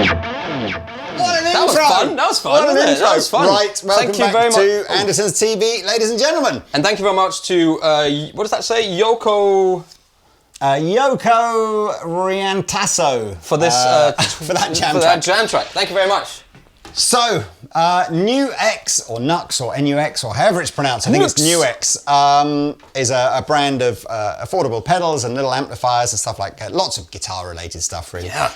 That was fun. That was fun. Wasn't it? That was fun. Right, welcome back to Andertons TV, ladies and gentlemen. And thank you very much to, what does that say? Yoko Riantasso. For this, for that jam for track. that jam track. Thank you very much. So, NUX or NUX or NUX or however it's pronounced, I think it's NUX, is a brand of affordable pedals and little amplifiers and stuff like that. Lots of guitar related stuff really. Yeah.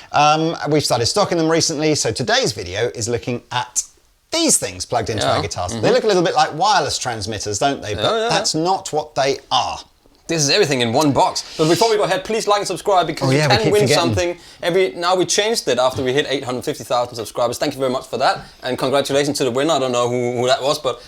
We've started stocking them recently, so today's video is looking at these things plugged into our guitars. They look a little bit like wireless transmitters, don't they? But that's not what they are. This is everything in one box. But before we go ahead, please like and subscribe because you can win something. Now we changed it after we hit 850,000 subscribers. Thank you very much for that. And congratulations to the winner. I don't know who that was, but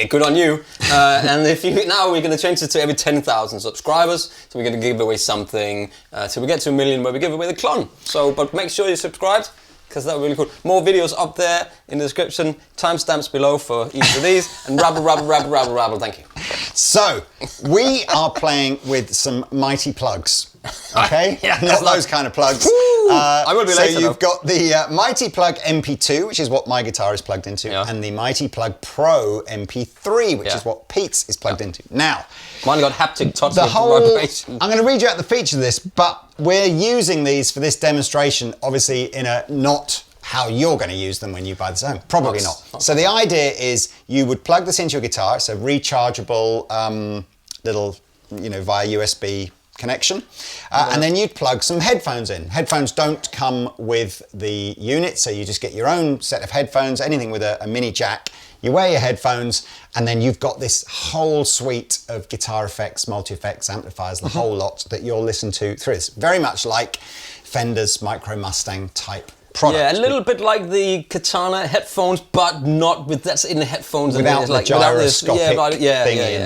good on you. And now we're going to change it to every 10,000 subscribers. So we're going to give away something till we get to 1 million where we give away the clone. So, but make sure you're subscribed, because that would be really cool. More videos up there in the description, timestamps below for each of these, and rabble, thank you. So, we are playing with some mighty plugs, okay? Not those kind of plugs. I will be later, So you've got the Mighty Plug MP2, which is what my guitar is plugged into, and the Mighty Plug Pro MP3, which is what Pete's is plugged into. Now, mine got haptic touch vibration. I'm going to read you out the features of this, but we're using these for this demonstration, obviously in a not how you're going to use them when you buy this home. Probably not. So the idea is you would plug this into your guitar. It's a rechargeable little, via USB connection. And then you'd plug some headphones in. Headphones don't come with the unit, so you just get your own set of headphones, anything with a mini jack. You wear your headphones, and then you've got this whole suite of guitar effects, multi-effects, amplifiers, the whole lot that you'll listen to through this. Very much like Fender's Micro Mustang type product. Yeah, a little bit like the Katana headphones, but not with that's in the headphones. Without the gyroscopic thingy in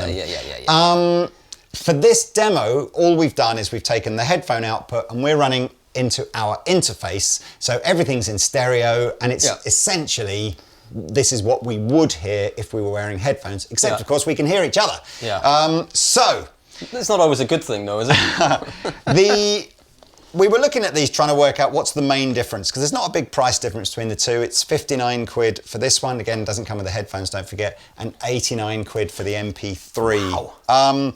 them. For this demo, all we've done is we've taken the headphone output and we're running into our interface. So everything's in stereo, and it's essentially, this is what we would hear if we were wearing headphones, except of course we can hear each other. So it's not always a good thing though, is it? We were looking at these trying to work out what's the main difference, because there's not a big price difference between the two. It's 59 quid for this one, again doesn't come with the headphones, don't forget, and 89 quid for the MP3. Wow.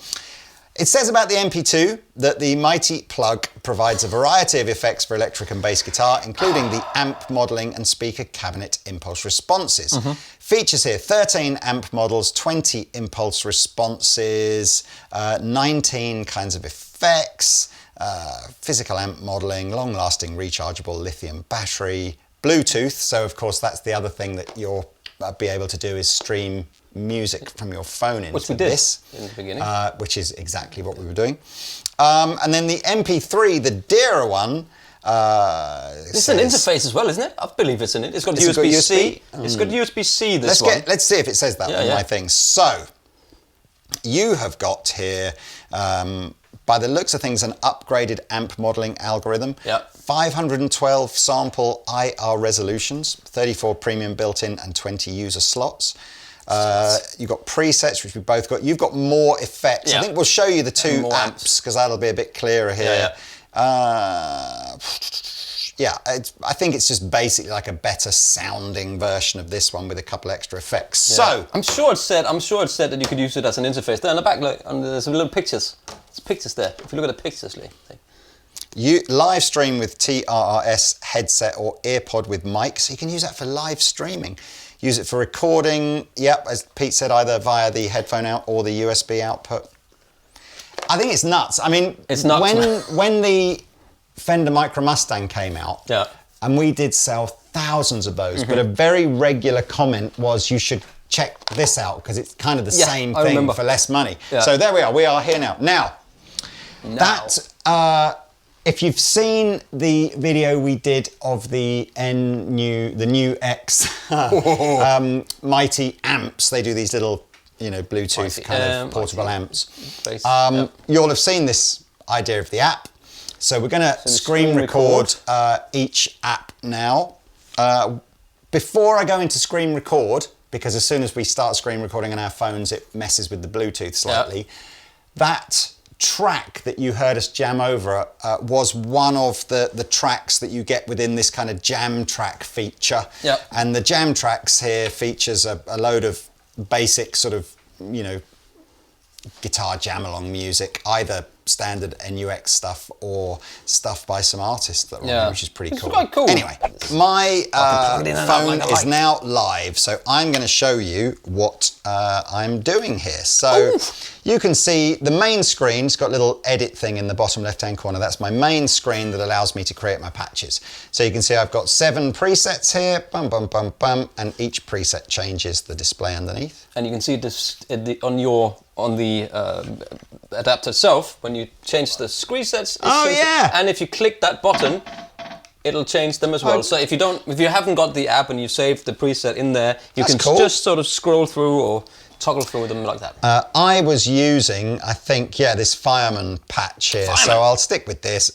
It says about the MP2 that the Mighty Plug provides a variety of effects for electric and bass guitar, including the amp modelling and speaker cabinet impulse responses. Features here, 13 amp models, 20 impulse responses, 19 kinds of effects, physical amp modelling, long-lasting rechargeable lithium battery, Bluetooth, so of course that's the other thing that you'll be able to do is stream music from your phone into this, in the beginning. Which is exactly what we were doing. And then the MP3, the dearer one, it's an interface as well, isn't it? I believe it's in it. It's got USB-C. It's got USB-C, this one. Let's see if it says that on my thing. So, you have got here, by the looks of things, an upgraded amp modelling algorithm. 512 sample IR resolutions, 34 premium built-in and 20 user slots. You've got presets, which we both got. You've got more effects. I think we'll show you the two amps, because that'll be a bit clearer here. I think it's just basically like a better sounding version of this one with a couple extra effects. So I'm sure it said that you could use it as an interface. There on the back, look, there's some little pictures. There's pictures there. If you look at the pictures, Lee. You live stream with TRRS headset or earpod with mic, so you can use that for live streaming. Use it for recording, as Pete said, either via the headphone out or the USB output. I think it's nuts. I mean, it's nuts. When the Fender Micro Mustang came out, and we did sell thousands of those, but a very regular comment was you should check this out because it's kind of the same thing for less money. So there we are here now. Now. That, if you've seen the video we did of the NUX Mighty Amps, they do these little, Bluetooth kind of portable amps. You'll have seen this idea of the app. So we're going to screen record each app now. Before I go into screen record, because as soon as we start screen recording on our phones, it messes with the Bluetooth slightly. That track that you heard us jam over was one of the tracks that you get within this kind of jam track feature. Yep. And the jam tracks here features a load of basic sort of, you know, guitar jam along music, either standard NUX stuff or stuff by some artists that are on here, which is pretty cool. Quite cool. Anyway, my phone is now live, so I'm going to show you what I'm doing here. So you can see the main screen's got a little edit thing in the bottom left-hand corner. That's my main screen that allows me to create my patches. So you can see I've got 7 presets here, bum, bum, bum, bum, and each preset changes the display underneath. And you can see this on the adapter itself, when you change the screen sets. And if you click that button, it'll change them as well. So if you haven't got the app and you saved the preset in there, you can just sort of scroll through or toggle through them like that. I was using, I think, this Fireman patch here, so I'll stick with this.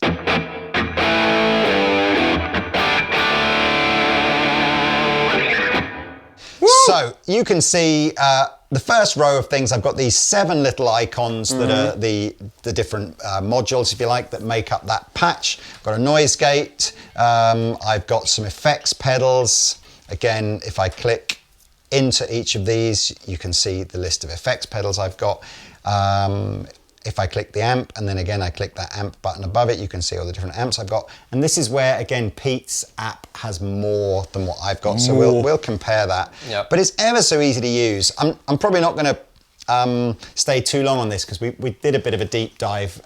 So you can see the first row of things, I've got these 7 little icons that are the different modules, if you like, that make up that patch. I've got a noise gate, I've got some effects pedals. Again, if I click into each of these, you can see the list of effects pedals I've got. If I click the amp, and then again I click that amp button above it, you can see all the different amps I've got. And this is where, again, Pete's app has more than what I've got, so we'll compare that. Yep. But it's ever so easy to use. I'm probably not going to stay too long on this, because we did a bit of a deep dive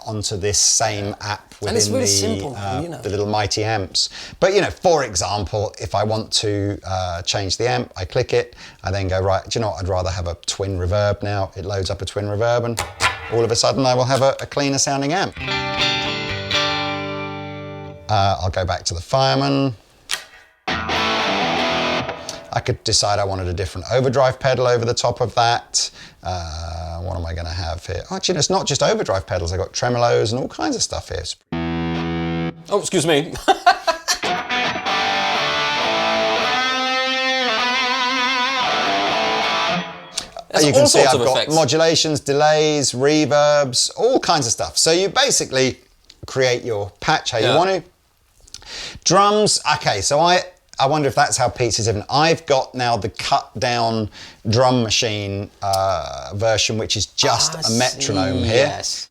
onto this same app within the little Mighty amps. But, you know, for example, if I want to change the amp, I click it, I then go, right, do you know what, I'd rather have a twin reverb now. It loads up a twin reverb, and all of a sudden I will have a cleaner sounding amp. I'll go back to the Fireman. I could decide I wanted a different overdrive pedal over the top of that. What am I going to have here? Oh, actually, it's not just overdrive pedals. I've got tremolos and all kinds of stuff here. Oh, excuse me. You can see I've got modulations, delays, reverbs, all kinds of stuff. So you basically create your patch how you want to. Drums, okay, so I wonder if that's how Pete's is different. I've got now the cut down drum machine version, which is just a metronome here. Yes.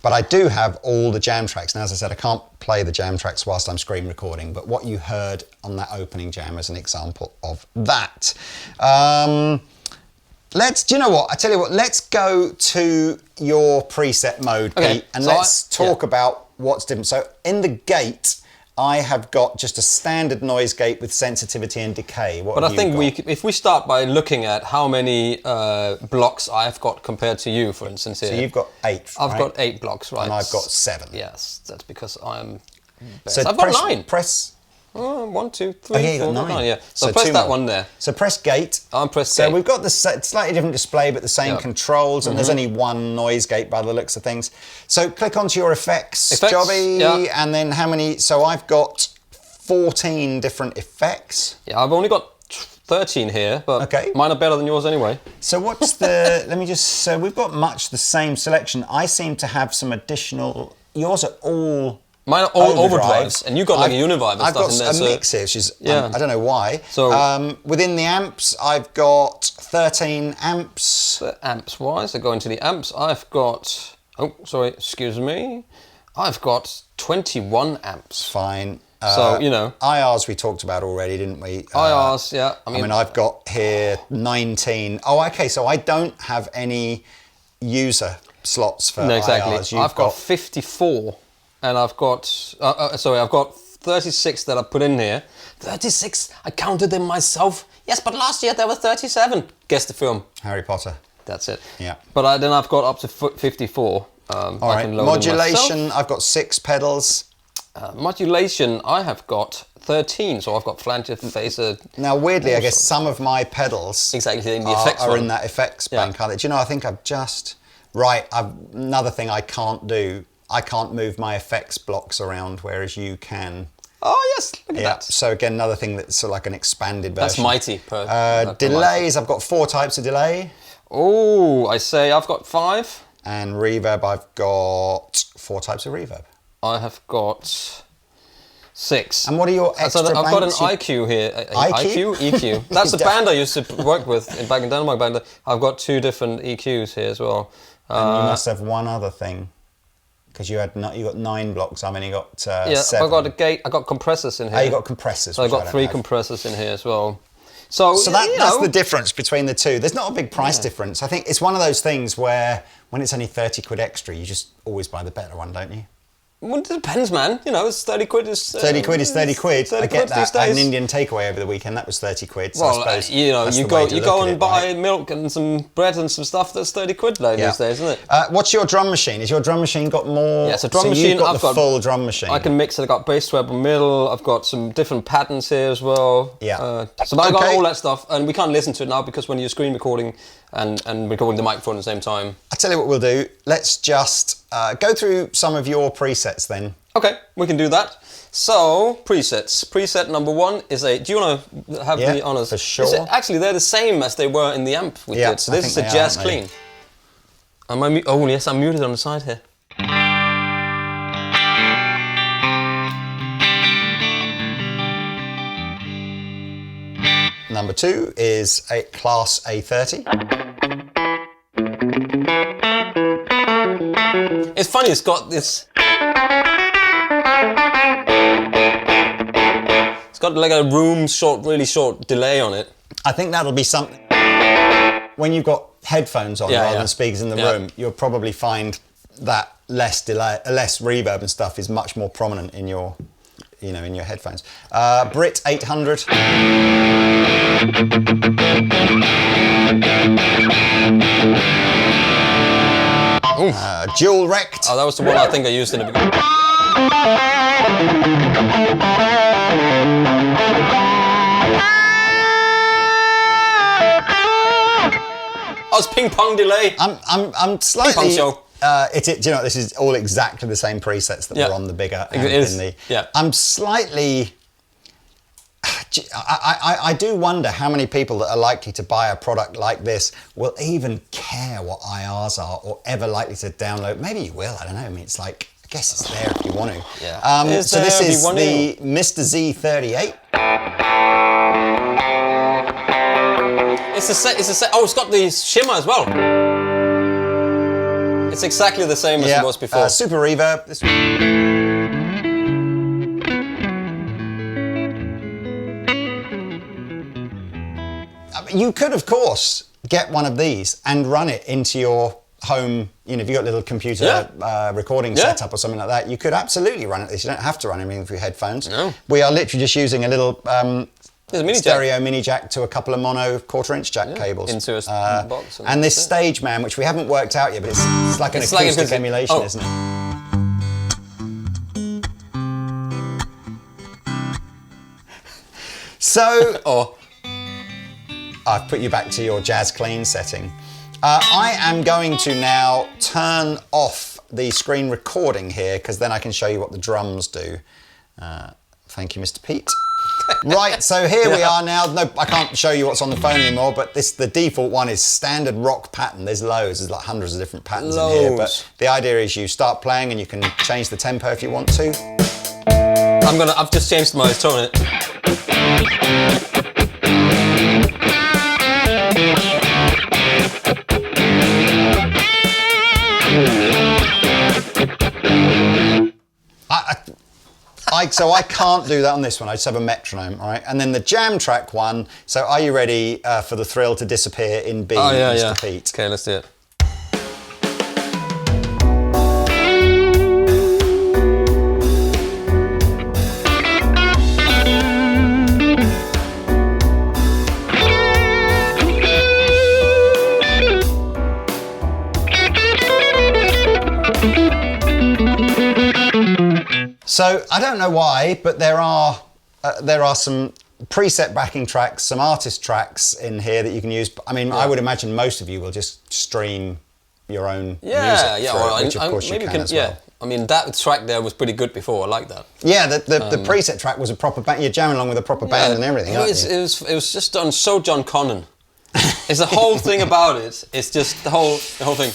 But I do have all the jam tracks. Now, as I said, I can't play the jam tracks whilst I'm screen recording, but what you heard on that opening jam is an example of that. Do you know what? I tell you what, let's go to your preset mode, Pete, and let's talk about what's different. So in the gate, I have got just a standard noise gate with sensitivity and decay. But I think if we start by looking at how many blocks I've got compared to you, for instance, here. So you've got 8, I've got 8 blocks, right? And I've got 7. Yes, that's because I'm best. So I've got 9. Press... 1, 2, 3, 4, 9. Yeah. So press that one there. So press gate. I'm press gate. So we've got the slightly different display, but the same controls, and there's only one noise gate by the looks of things. So click onto your effects jobby, and then how many? So I've got 14 different effects. Yeah, I've only got 13 here, but mine are better than yours anyway. So what's the? Let me just. So we've got much the same selection. I seem to have some additional. Yours are all. Mine are all overdrives, and you got like a univibe and stuff in there. I've got a mix here, which is, I don't know why. So within the amps, I've got 13 amps. Amps-wise, I go into the amps. I've got, excuse me. I've got 21 amps. Fine. So, you know. IRs we talked about already, didn't we? IRs, yeah. I mean, I've got here 19. Oh, okay, so I don't have any user slots for IRs. I've got 54. And I've got, I've got 36 that I put in here. 36, I counted them myself. Yes, but last year there were 37. Guess the film. Harry Potter. That's it. Yeah. But then I've got up to 54. All right, modulation, I've got 6 pedals. Modulation, I have got 13, so I've got flanger, phaser. Now, weirdly, I guess some of my pedals in the effects are in that effects bank, aren't they? Do you know, I think I've just... Right, another thing I can't do, I can't move my effects blocks around, whereas you can. Oh yes, look at that. So again, another thing that's sort of like an expanded version. That's mighty. Delays, I've got 4 types of delay. Oh, I say I've got 5. And reverb, I've got 4 types of reverb. I have got 6. And what are your extra I've got an banks? IQ here. IQ? EQ. That's the band I used to work with back in Denmark. I've got 2 different EQs here as well. And you must have one other thing. Because you got 9 blocks, I've only got 7. I've got a gate. I've got compressors in here. Oh, you got compressors. So I've got 3 compressors in here as well. So that's the difference between the two. There's not a big price difference. I think it's one of those things where when it's only 30 quid extra, you just always buy the better one, don't you? Well, it depends, man. You know, it's 30 quid. 30 quid is 30 quid. 30 I get that. I had an days. Indian takeaway over the weekend. That was 30 quid. So Well, I suppose you know, that's you the way to go look at and it, buy right? milk and some bread and some stuff that's 30 quid these days, isn't it? What's your drum machine? Is your drum machine got more? Yeah, it's a drum machine. You've got I've the got full drum machine. I can mix it. I've got bass, treble, middle. I've got some different patterns here as well. Yeah. So I got all that stuff, and we can't listen to it now because when you're screen recording and recording the microphone at the same time. I'll tell you what we'll do. Let's just go through some of your presets then. Okay, we can do that. So, presets. Preset number 1 is a... Do you want to have the honours? For sure. Actually, they're the same as they were in the amp we did. So this is a jazz clean. Oh, yes, I'm muted on the side here. Number 2 is a Class A30. It's funny, it's got this... It's got like a really short delay on it. I think that'll be something. When you've got headphones on rather than speakers in the room, you'll probably find that less delay, less reverb and stuff is much more prominent in your, in your headphones. Brit 800. Dual Rect. Oh, that was the one I think I used in the beginning. Oh, it's ping pong delay. I'm slightly. Ping pong show. Do you know, this is all exactly the same presets that were on the bigger amp. It is. I'm slightly. I do wonder how many people that are likely to buy a product like this will even care what IRs are or ever likely to download. Maybe you will, I don't know. I mean, it's like, I guess it's there if you want to. Yeah. So this is the Mr. Z38. It's it's got the shimmer as well. It's exactly the same as it was before. Super reverb. This You could, of course, get one of these and run it into your home. If you've got a little computer recording setup or something like that, you could absolutely run it. You don't have to run anything through headphones. No. We are literally just using a little stereo mini jack to a couple of mono 1/4-inch jack cables. Into a box. And this Stage Man, which we haven't worked out yet, but it's like an acoustic emulation, isn't it? So... I've put you back to your jazz clean setting. I am going to now turn off the screen recording here because then I can show you what the drums do. Thank you, Mr. Pete. Right, so here we are now. No, I can't show you what's on the phone anymore, but the default one is standard rock pattern. There's loads, there's like hundreds of different patterns in here, but the idea is you start playing and you can change the tempo if you want to. I've just changed my tone. So I can't do that on this one. I just have a metronome, all right? And then the jam track one. So are you ready for the thrill to disappear in B, Mr. Pete? Okay, let's do it. So I don't know why, but there are some preset backing tracks, some artist tracks in here that you can use. I mean, I would imagine most of you will just stream your own music through it, which of course you can as well. I mean, that track there was pretty good before. I like that. Yeah, the preset track was a proper band. You're jamming along with a proper band and everything. It was just done so John Connon. It's the whole thing about it. It's just the whole thing.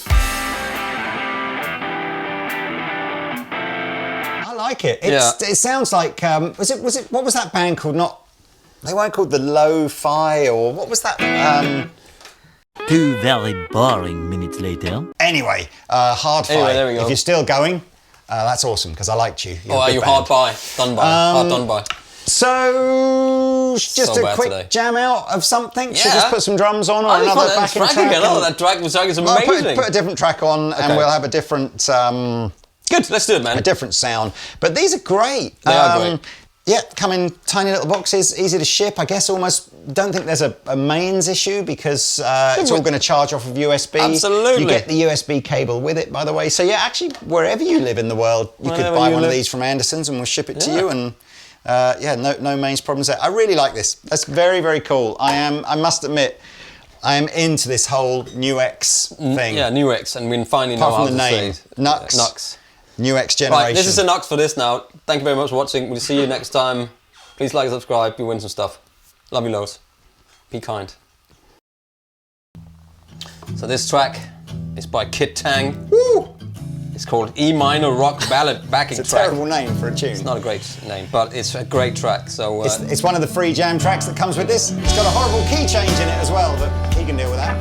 I like it. It sounds like was it what was that band called? They weren't called the Lo-Fi, or what was that? 2 very boring minutes later. Anyway, Hard Fi. Anyway, there we go. If you're still going, that's awesome because I liked you. Are you hard by? Done by. Hard done by. So, just So a quick today. jam out of something. Should Yeah. just put some drums on or another backing track. Again. Oh, that track is amazing. Well, put a different track on, and we'll have a different. Good. Let's do it, man. A different sound. But these are great. They are great. Yeah, come in tiny little boxes, easy to ship. I guess almost don't think there's a mains issue because it's all going to charge off of USB. Absolutely. You get the USB cable with it, by the way. So yeah, actually, wherever you live in the world, you could buy one of these from Andertons and we'll ship it to you. And no mains problems there. I really like this. That's very, very cool. I must admit, I am into this whole NUX thing. Yeah, NUX, and we finally know how to say it. NUX. NUX generation. Right, this is the NUX for this now. Thank you very much for watching. We'll see you next time. Please like and subscribe. You win some stuff. Love you loads. Be kind. So this track is by Kid Tang. Woo! It's called E minor rock ballad backing It's a track. terrible name for a tune. It's not a great name, but it's a great track. So it's one of the free jam tracks that comes with this. It's got a horrible key change in it as well, but he can deal with that.